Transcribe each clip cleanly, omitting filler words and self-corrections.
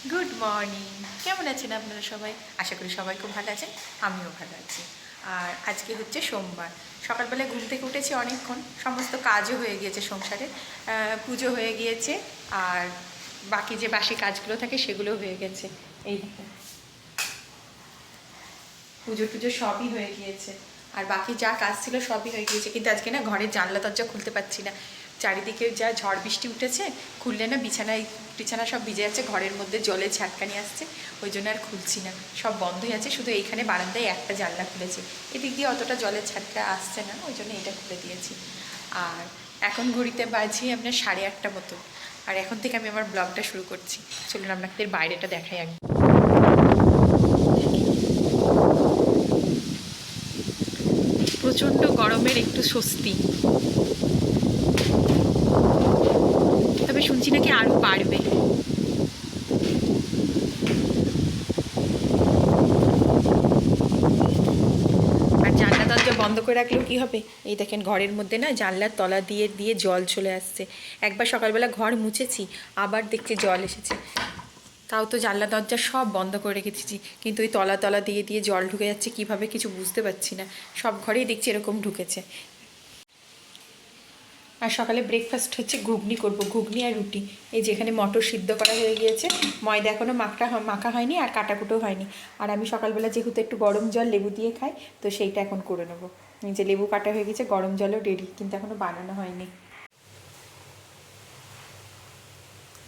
Good morning. কেমন আছেন আপনারা সবাই? আশা করি সবাই খুব ভালো আছেন, আমিও ভালো আছি। আর আজকে হচ্ছে সোমবার। সকালবেলায় ঘুম থেকে উঠেছি অনেকক্ষণ, সমস্ত কাজও হয়ে গিয়েছে সংসারে, পুজো হয়ে গিয়েছে, আর বাকি যে বাসি কাজগুলো থাকে সেগুলোও হয়ে গেছে। এই দেখুন, পুজো টুজো সবই হয়ে গিয়েছে, আর বাকি যা কাজ ছিল সবই হয়ে গিয়েছে। কিন্তু আজকে না ঘরের জানলা দরজা খুলতে পারছি না, চারিদিকে যা ঝড় বৃষ্টি উঠেছে, খুললে না বিছানায় টিছানা সব ভিজে যাচ্ছে, ঘরের মধ্যে জলের ঝাটকানি আসছে, ওই জন্য আর খুলছি না, সব বন্ধ হয়ে আছে। শুধু এইখানে বারান্দায় একটা জানলা খুলেছি, এদিক দিয়ে অতটা জলের ছাটকা আসছে না, ওই জন্য এটা খুলে দিয়েছি। আর এখন ঘড়িতে বাজে আপনার 8:30 মতো, আর এখন থেকে আমি আমার ব্লগটা শুরু করছি। চলুন আপনাদের বাইরেটা দেখাই একদম। প্রচণ্ড গরমের একটু স্বস্তি, তবে শুনছি নাকি আরও বাড়বে। আর জানলা দরজা বন্ধ করে রাখলেও কী হবে, এই দেখেন ঘরের মধ্যে না জানলার তলা দিয়ে দিয়ে জল চলে আসছে। একবার সকালবেলা ঘর মুছেছি, আবার দেখছি জল এসেছে। তাও তো জানলা দরজা সব বন্ধ করে রেখেছি, কিন্তু ওই তলা তলা দিয়ে দিয়ে জল ঢুকে যাচ্ছে কীভাবে কিছু বুঝতে পারছি না। সব ঘরেই দেখছি এরকম ঢুকেছে। আর সকালে ব্রেকফাস্ট হচ্ছে ঘুগনি করব, ঘুগনি আর রুটি। এই যেখানে মটর সিদ্ধ করা হয়ে গিয়েছে, ময়দা এখনও মাখা হয়নি আর কাটাকুটো হয়নি। আর আমি সকালবেলা যেহেতু একটু গরম জল লেবু দিয়ে খাই, তো সেইটা এখন করে নেবো। যে লেবু কাটা হয়ে গেছে, গরম জলও রেডি, কিন্তু এখনও বানানো হয়নি।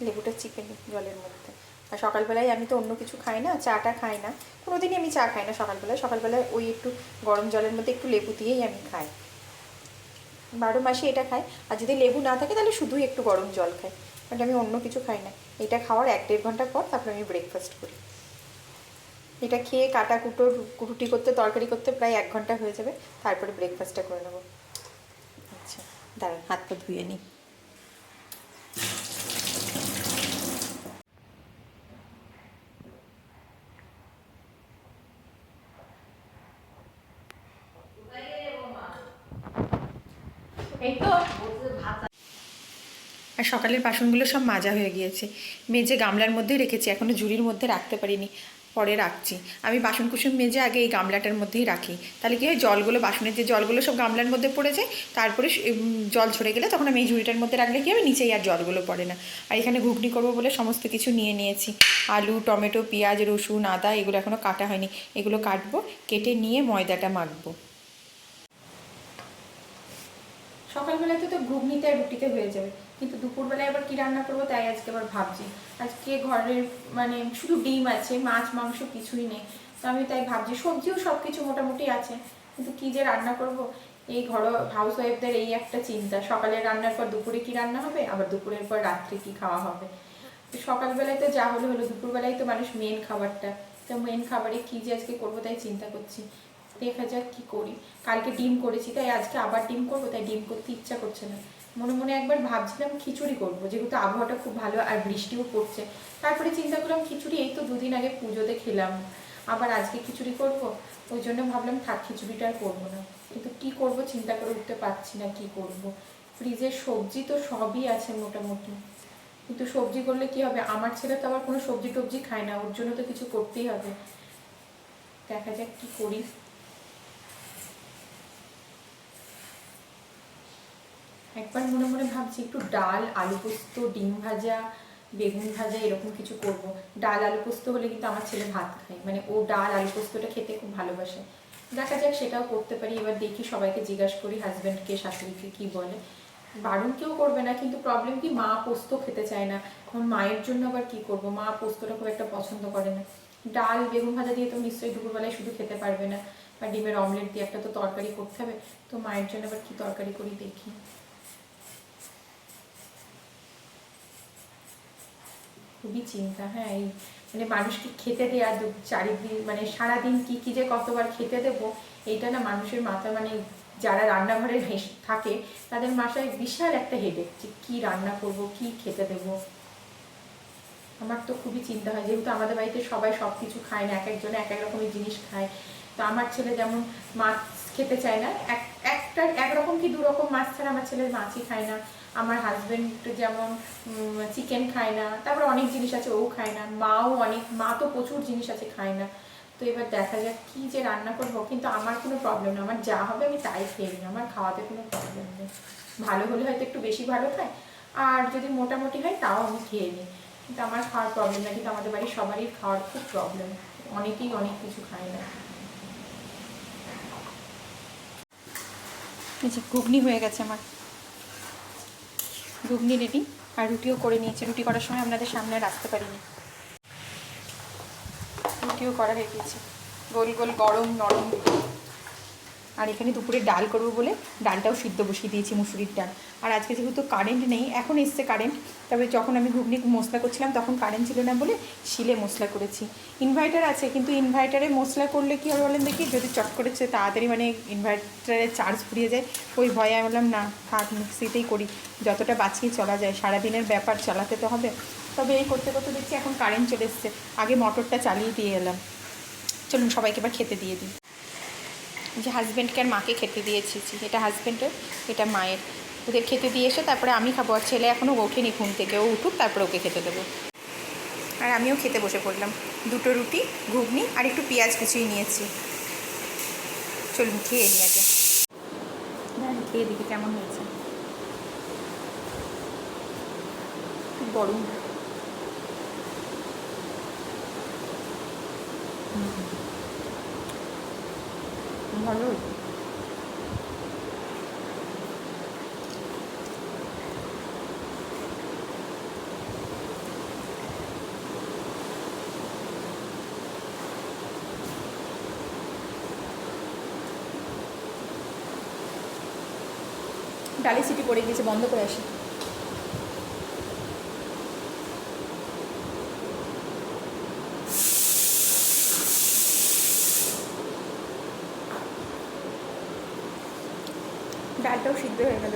লেবুটা চিপে নিই জলের মধ্যে। আর সকালবেলায় আমি তো অন্য কিছু খাই না, চাটা খাই না, কোনো দিনই আমি চা খাই না সকালবেলায় ওই একটু গরম জলের মধ্যে একটু লেবু দিয়েই আমি খাই। 12 মাসে এটা খাই, আর যদি লেবু না থাকে তাহলে শুধুই একটু গরম জল খাই, বাট আমি অন্য কিছু খাই না। এটা খাওয়ার 1-1.5 ঘন্টা পর তারপরে আমি ব্রেকফাস্ট করি। এটা খেয়ে কাটা কুটো রুটি করতে তরকারি করতে প্রায় 1 ঘন্টা হয়ে যাবে, তারপরে ব্রেকফাস্টটা করে নেবো। আচ্ছা, দাঁড়ান হাত পা ধুয়ে নিই। এই তো, আর সকালের বাসনগুলো সব মাজা হয়ে গিয়েছে, মেজে গামলার মধ্যেই রেখেছি, এখনও ঝুড়ির মধ্যে রাখতে পারিনি, পরে রাখছি। আমি বাসন কুসন মেজে আগে এই গামলাটার মধ্যেই রাখি, তাহলে কী হয় জলগুলো, বাসনের যে জলগুলো সব গামলার মধ্যে পড়ে যায়, তারপরে জল ঝরে গেলে তখন আমি এই ঝুড়িটার মধ্যে রাখলে কী হবে, নিচেই আর জলগুলো পড়ে না। আর এখানে ঘুগনি করবো বলে সমস্ত কিছু নিয়ে নিয়েছি, আলু, টমেটো, পেঁয়াজ, রসুন, আদা, এগুলো এখনও কাটা হয়নি, এগুলো কাটবো, কেটে নিয়ে ময়দাটা মাখবো। সকালবেলাতে তো ঘুগনিতে আর রুটিতে হয়ে যাবে, কিন্তু দুপুরবেলায় আবার কি রান্না করবো তাই আজকে আবার ভাবছি। আজকে ঘরের মানে শুধু ডিম আছে, মাছ মাংস কিছুই নেই, তো আমি তাই ভাবছি, সবজিও সব কিছু মোটামুটি আছে, কিন্তু কি যে রান্না করব। এই হাউস ওয়াইফদের এই একটা চিন্তা, সকালে রান্নার পর দুপুরে কি রান্না হবে, আবার দুপুরের পর রাত্রে কি খাওয়া হবে। সকালবেলায় তো যা হলো হলো, দুপুরবেলায় তো মানুষ মেন খাবারটা, তো মেন খাবারে কি যে আজকে করবো তাই চিন্তা করছি, দেখা যাক কি করি। কালকে ডিম করেছি, তাই আজকে আবার ডিম করবো, তাই ডিম করতে ইচ্ছা করছে না। মনে মনে একবার ভাবছিলাম খিচুড়ি করবো, যেহেতু আবহাওয়াটা খুব ভালো আর বৃষ্টিও পড়ছে, তারপরে চিন্তা করলাম খিচুড়ি এই তো 2 দিন আগে পুজোতে খেলাম, আবার আজকে খিচুড়ি করব, ওই জন্য ভাবলাম থাক খিচুড়িটা আর করবো না। কিন্তু কি করব চিন্তা করে উঠতে পারছি না কি করব। ফ্রিজের সবজি তো সবই আছে মোটামুটি, কিন্তু সবজি করলে কি হবে, আমার ছেলে তো আবার কোনো সবজি টবজি খায় না, ওর জন্য তো কিছু করতেই হবে, দেখা যাক কি করি। একবার মনে মনে ভাবছি একটু ডাল, আলু পোস্ত, ডিম ভাজা, বেগুন ভাজা এরকম কিছু করব। ডাল আলু পোস্ত হলে কিন্তু আমার ছেলে ভাত খায়, মানে ও ডাল আলু পোস্তটা খেতে খুব ভালোবাসে। দেখা যাক সেটাও করতে পারি, এবার দেখি সবাইকে জিজ্ঞাসা করি, হাজব্যান্ডকে, শাশুড়িকে কি বলে। বারণ কেউ করবে না, কিন্তু প্রবলেম কি, মা পোস্ত খেতে চায় না, এখন মায়ের জন্য আবার কি করব, মা পোস্তটা খুব একটা পছন্দ করে না। ডাল বেগুন ভাজা দিয়ে তো নিশ্চয়ই দুপুরবেলায় শুধু খেতে পারবে না, বা ডিমের অমলেট দিয়ে একটা তো তরকারি করতে হবে, তো মায়ের জন্য আবার কি তরকারি করি দেখি। খুবই চিন্তা, হ্যাঁ, এই মানে মানুষকে খেতে দেওয়া, চারিদিন মানে সারাদিন কি কি যে কতবার খেতে দেবো, এইটা না মানুষের মাথা, মানে যারা রান্নাঘরে থাকে তাদের মাথায় বিশাল একটা হেডেক, যে কী রান্না করব, কি খেতে দেবো। আমার তো খুবই চিন্তা হয়, যেহেতু আমাদের বাড়িতে সবাই সব কিছু খায় না, এক একজনে এক এক রকমের জিনিস খায়। তো আমার ছেলে যেমন মাছ খেতে চায় না, এক একরকম কি 2 রকম মাছ ছাড়া আমার ছেলে মাছই খায় না, আমার হাজবেন্ড যেমন চিকেন খায় না, তারপরে অনেক জিনিস আছে ও খায় না, মা তো প্রচুর জিনিস আছে খায় না। তো এবার দেখা যাক কি যে রান্না করবো, কিন্তু আমার কোনো প্রবলেম না, আমার যা হবে আমি তাই খেয়ে নিই, আমার খাওয়াতে কোনো প্রবলেম নেই। ভালো হলে হয়তো একটু বেশি ভালো খায়, আর যদি মোটামুটি হয় তাও আমি খেয়ে নিই, কিন্তু আমার খাওয়ার প্রবলেম না। কিন্তু আমাদের বাড়ির সবারই খাওয়ার খুব প্রবলেম, অনেকেই অনেক কিছু খায় না। এই যে ঘুগনি হয়ে গেছে আমার, ঘুগনি রেডি, আর রুটিও করে নিয়েছি। রুটি করার সময় আপনাদের সামনে আর আসতে পারিনি, রুটিও করা হয়ে গেছে, গোল গোল গরম নরম রুটি। আর এখানে দুপুরে ডাল করবো বলে ডালটাও সিদ্ধ বসিয়ে দিয়েছি, মুসুরির ডাল। আর আজকে যেহেতু কারেন্ট নেই, এখন এসছে কারেন্ট, তবে যখন আমি ঘুগনি মশলা করছিলাম তখন কারেন্ট ছিল না বলে শিলে মশলা করেছি। ইনভার্টার আছে, কিন্তু ইনভার্টারে মশলা করলে কী হবে বলেন দেখি, যদি চট করেছে তাড়াতাড়ি মানে ইনভার্টারে চার্জ ফুরিয়ে যায়, ওই ভয়ে আমি বললাম না থাক মিক্সিতেই করি, যতটা বাঁচিয়ে চলা যায়, সারাদিনের ব্যাপার চালাতে তো হবে। তবে এই করতে করতে দেখছি এখন কারেন্ট চলে এসছে, আগে মোটরটা চালিয়ে দিয়ে এলাম। চলুন সবাইকে এবার খেতে দিয়ে দিই। যে হাজব্যান্ডকে আর মাকে খেতে দিয়েছি, এটা হাজব্যান্ডের, এটা মায়ের। ওদের খেতে দিয়ে এসে তারপরে আমি খাবো, আর ছেলে এখনও ওঠেনি ঘুম থেকে, ও উঠুক তারপরে ওকে খেতে দেবো। আর আমিও খেতে বসে পড়লাম, 2টো রুটি, ঘুগনি আর একটু পেঁয়াজ কুচিয়ে নিয়েছি। চলুন খেয়ে নিয়ে আগে, খেয়ে দেখি কেমন হয়েছে। গরম, ভালো হয়েছে। ডালে সিটি পড়ে গিয়েছে, বন্ধ করে আসি। ডালটাও সিদ্ধ হয়ে গেল,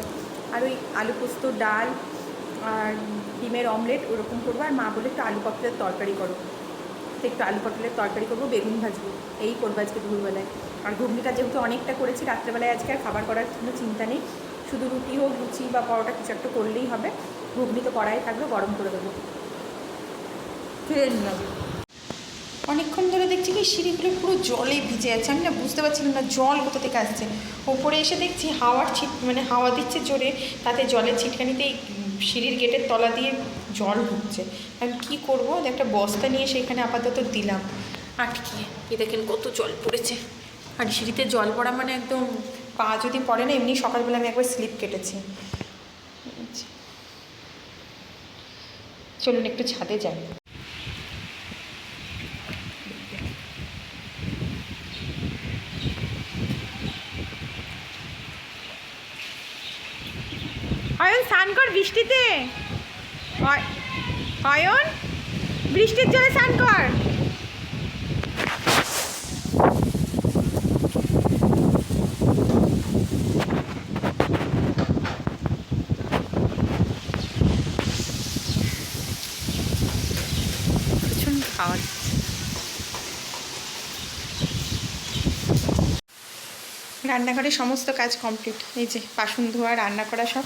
আর ওই আলু পোস্ত ডাল আর ডিমের অমলেট ওরকম করবো। আর মা বলে একটু আলু পটলের তরকারি করো, তো একটু আলু পটলের তরকারি করবো, বেগুন ভাজবো, এই করবো আজকে দুপুরবেলায়। আর ঘুগনিটা যেহেতু অনেকটা করেছি, রাত্রেবেলায় আজকে আর খাবার করার কোনো চিন্তা নেই, শুধু রুটি হোক লুচি বা পরোটা কিছু একটা করলেই হবে। ঘুগনি তো কড়াই থাকবে, গরম করে দেবো, খেয়ে নিলাম। অনেকক্ষণ ধরে দেখছি কি সিঁড়িগুলো পুরো জলে ভিজে আছে, আমি না বুঝতে পারছিলাম না জল কোথা থেকে আসছে। ওপরে এসে দেখছি হাওয়া দিচ্ছে জোরে, তাতে জলের ছিটকানিতে সিঁড়ির গেটের তলা দিয়ে জল ঢুকছে। আমি কী করবো, একটা বস্তা নিয়ে সেখানে আপাতত দিলাম আটকে। দেখেন কত জল পড়েছে, আর সিঁড়িতে জল পড়া মানে একদম পা যদি পড়ে না, এমনি সকালবেলা আমি একবার স্লিপ কেটেছি। চলুন একটু ছাদে যাই। অয়ন স্নান কর বৃষ্টিতে, অয়ন বৃষ্টির জলে স্নান কর। প্রচন্ড খাওয়া। রান্নাঘরে সমস্ত কাজ কমপ্লিট, এই যে বাসন ধোয়া, রান্না করা সব।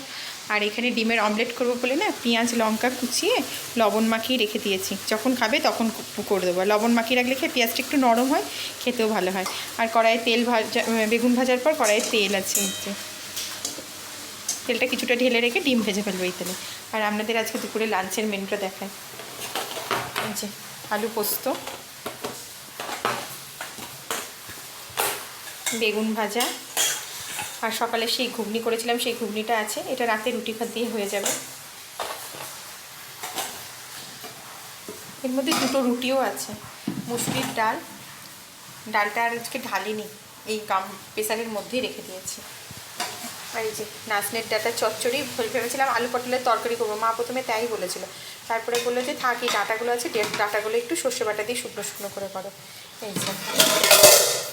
আর এখানে ডিমের অমলেট করবো বলে না পেঁয়াজ লঙ্কা কুচিয়ে লবণ মাখিয়ে রেখে দিয়েছি, যখন খাবে তখন করে দেবো। লবণ মাখিয়ে রাখলে খেয়ে পেঁয়াজটা একটু নরম হয়, খেতেও ভালো হয়। আর কড়াইয়ে তেল ভাজা, বেগুন ভাজার পর কড়াইয়ে তেল আছে, এই যে তেলটা কিছুটা ঢেলে রেখে ডিম ভেজে ফেলবো এই তেলে। আর আপনাদের আজকে দুপুরে লাঞ্চের মেনুটা দেখায়, এই যে আলু পোস্ত, বেগুন ভাজা, আর সকালে সেই ঘুগনি করেছিলাম সেই ঘুগনিটা আছে, এটা রাতে রুটি ভাত দিয়ে হয়ে যাবে। এর মধ্যে 2টো রুটিও আছে। মুসুরির ডালটা আর আজকে ঢালিনি, এই প্রেসারের মধ্যেই রেখে দিয়েছি। আর এই যে নাচনের ডাঁটা চচ্চড়ি, ভেবেছিলাম আলু পটলের তরকারি করবো, মা প্রথমে তাই বলেছিল, তারপরে বললো যে থাক এই ডাঁটাগুলো আছে, ডাঁটাগুলো একটু সর্ষে বাটা দিয়ে শুকনো শুকনো করে করো, এই যে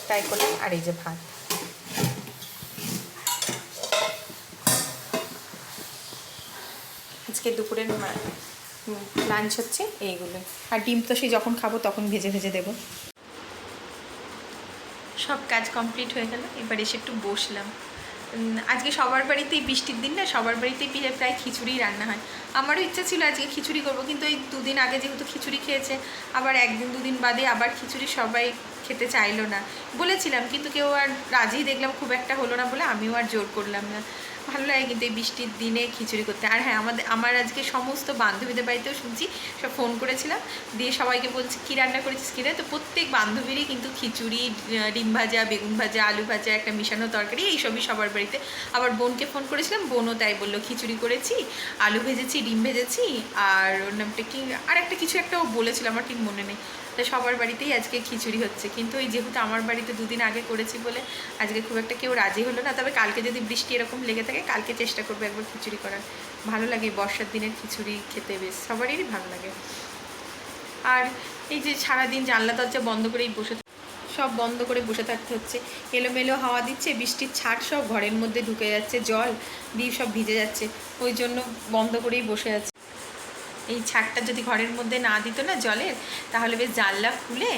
তাই করলাম। আর এই যে ভাত, আজকে দুপুরের লাঞ্চ হচ্ছে এইগুলো। আর ডিম তো সেই যখন খাবো তখন ভেজে ভেজে দেবো। সব কাজ কমপ্লিট হয়ে গেল, এবার এসে একটু বসলাম। আজকে সবার বাড়িতেই বৃষ্টির দিন না, সবার বাড়িতেই প্রায় খিচুড়ি রান্না হয়। আমারও ইচ্ছা ছিল আজকে খিচুড়ি করবো, কিন্তু এই দুদিন আগে যেহেতু খিচুড়ি খেয়েছে, আবার একদিন দুদিন বাদে আবার খিচুড়ি সবাই খেতে চাইলো না। বলেছিলাম কিন্তু কেউ আর রাজি দেখলাম খুব একটা হলো না বলে আমিও আর জোর করলাম না। ভালো লাগে কিন্তু এই বৃষ্টির দিনে খিচুড়ি করতে। আর হ্যাঁ, আমার আজকে সমস্ত বান্ধবীদের বাড়িতেও শুনছি, সব ফোন করেছিলাম, দিয়ে সবাইকে বলছি কী রান্না করেছিস কিনা, তো প্রত্যেক বান্ধবীরই কিন্তু খিচুড়ি, ডিম ভাজা, বেগুন ভাজা, আলু ভাজা, একটা মিশানো তরকারি, এইসবই সবার বাড়িতে। আবার বোনকে ফোন করেছিলাম, বোনও তাই বললো খিচুড়ি করেছি, আলু ভেজেছি, ডিম ভেজেছি, আর ওর নামটা কি, আর একটা কিছু একটা ও বলেছিল, আমার ঠিক মনে নেই। তো সবার বাড়িতেই আজকে খিচুড়ি হচ্ছে, কিন্তু ওই যেহেতু আমার বাড়িতে দুদিন আগে করেছি বলে আজকে খুব একটা কেউ রাজি হলো না। তবে কালকে যদি বৃষ্টি এরকম লেগে থাকে, কালকে চেষ্টা করবো একবার খিচুড়ি করার। ভালো লাগে বর্ষার দিনের খিচুড়ি খেতে, বেশ সবারই ভালো লাগে। আর এই যে সারাদিন জানলা দরজা বন্ধ করেই সব বন্ধ করে বসে থাকতে হচ্ছে, এলোমেলো হাওয়া দিচ্ছে, বৃষ্টির ছাট সব ঘরের মধ্যে ঢুকে যাচ্ছে, জল দিয়ে সব ভিজে যাচ্ছে, ওই জন্য বন্ধ করেই বসে আছে। এই ছাদটা যদি ঘরের মধ্যে না দিত না জলের, তাহলে বেশ জানলা খুলে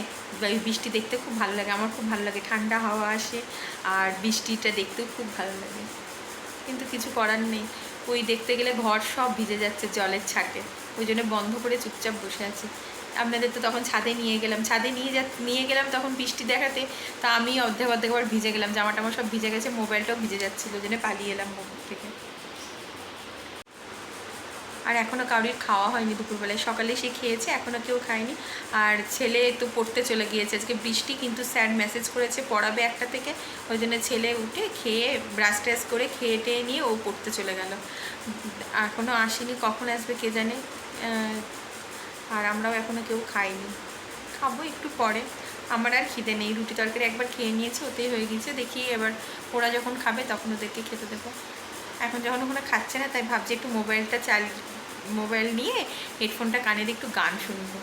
বৃষ্টি দেখতে খুব ভালো লাগে, আমার খুব ভালো লাগে, ঠান্ডা হাওয়া আসে আর বৃষ্টিটা দেখতেও খুব ভালো লাগে। কিন্তু কিছু করার নেই, ওই দেখতে গেলে ঘর সব ভিজে যাচ্ছে জলের ছাটে, ওই জন্য বন্ধ করে চুপচাপ বসে আছি। আপনাদের তো তখন ছাদে নিয়ে গেলাম তখন বৃষ্টি দেখাতে, তা আমি অর্ধেক আবার ভিজে গেলাম, জামা টামা সব ভিজে গেছে, মোবাইলটাও ভিজে যাচ্ছিলো, ওই জন্য পালিয়ে এলাম মোবাইল থেকে। আর এখনও কারোর খাওয়া হয়নি দুপুরবেলায়, সকালে সে খেয়েছে, এখনও কেউ খায়নি। আর ছেলে তো পড়তে চলে গিয়েছে, আজকে বৃষ্টি, কিন্তু স্যার মেসেজ করেছে পড়াবে 1টা থেকে, ওই জন্য ছেলে উঠে খেয়ে ব্রাশ ট্রাশ করে খেয়ে টেয়ে নিয়ে ও পড়তে চলে গেল। এখনও আসেনি, কখন আসবে কে জানে। আর আমরাও এখনও কেউ খাইনি, খাবো একটু পরে। আমার আর খিদে নেই, রুটি তরকারি একবার খেয়ে নিয়েছি, ওতেই হয়ে গিয়েছে। দেখি এবার ওরা যখন খাবে তখন ওদেরকে খেতে দেবো। এখন যখন ওখানে খাচ্ছে না, তাই ভাবছি একটু মোবাইল নিয়ে হেডফোনটা কানে দিয়ে একটু গান শুনবো।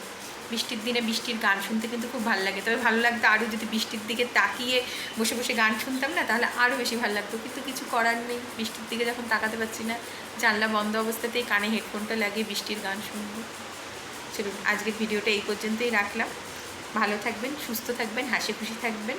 বৃষ্টির দিনে বৃষ্টির গান শুনতে কিন্তু খুব ভালো লাগে। তবে ভালো লাগতো আরও যদি বৃষ্টির দিকে তাকিয়ে বসে বসে গান শুনতাম না, তাহলে আরও বেশি ভালো লাগতো, কিন্তু কিছু করার নেই, বৃষ্টির দিকে যখন তাকাতে পারছি না, জানলা বন্ধ অবস্থাতেই কানে হেডফোনটা লাগিয়ে বৃষ্টির গান শুনবো। চলুন, আজকের ভিডিওটা এই পর্যন্তই রাখলাম। ভালো থাকবেন, সুস্থ থাকবেন, হাসি খুশি থাকবেন।